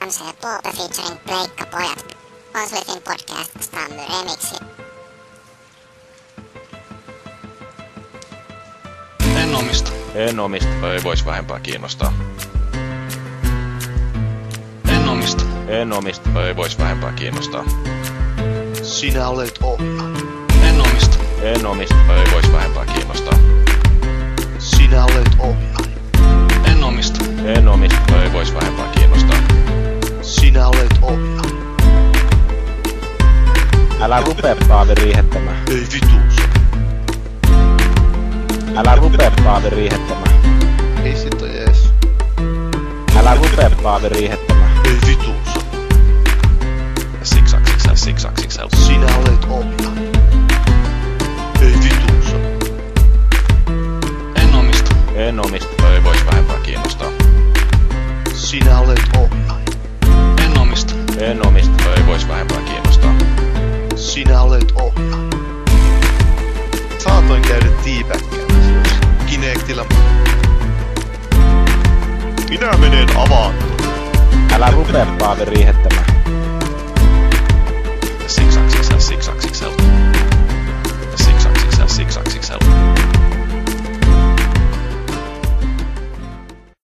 MC Poope featuring Pleikkapojat. Oslitin podcast Stammy Remixi. En omista. En omista. Ei vois vähempää kiinnostaa. En omista. En omista. Ei vois vähempää kiinnostaa. Sinä olet ohjaaja. En omista. En omista. Ei vois vähempää kiinnostaa. Sinä olet ohjaaja. En omista. En omista. Ei vois vähempää kiinnostaa. Sinä olet ohjaaja. Älä rupee Paavi riihettämään. Ei vituus. Älä rupee Paavi riihettämään. Ei sit on jees. Älä rupee Paavi riihettämään. Ei vituus. Siksaksiksel. Sinä olet ohjaaja. Ei vituus. En omista. En omista. Ei vois vähempää kiinnostaa. Sinä olet ohjaaja. En omista. En omista. Ei vois vähempää kiinnostaa. Sinä olet ohjaaja. Saatoin käydä tiipäkkäämässä Kinectillä. Minä menen avaantoon. Älä rupee Paavi riihettämään.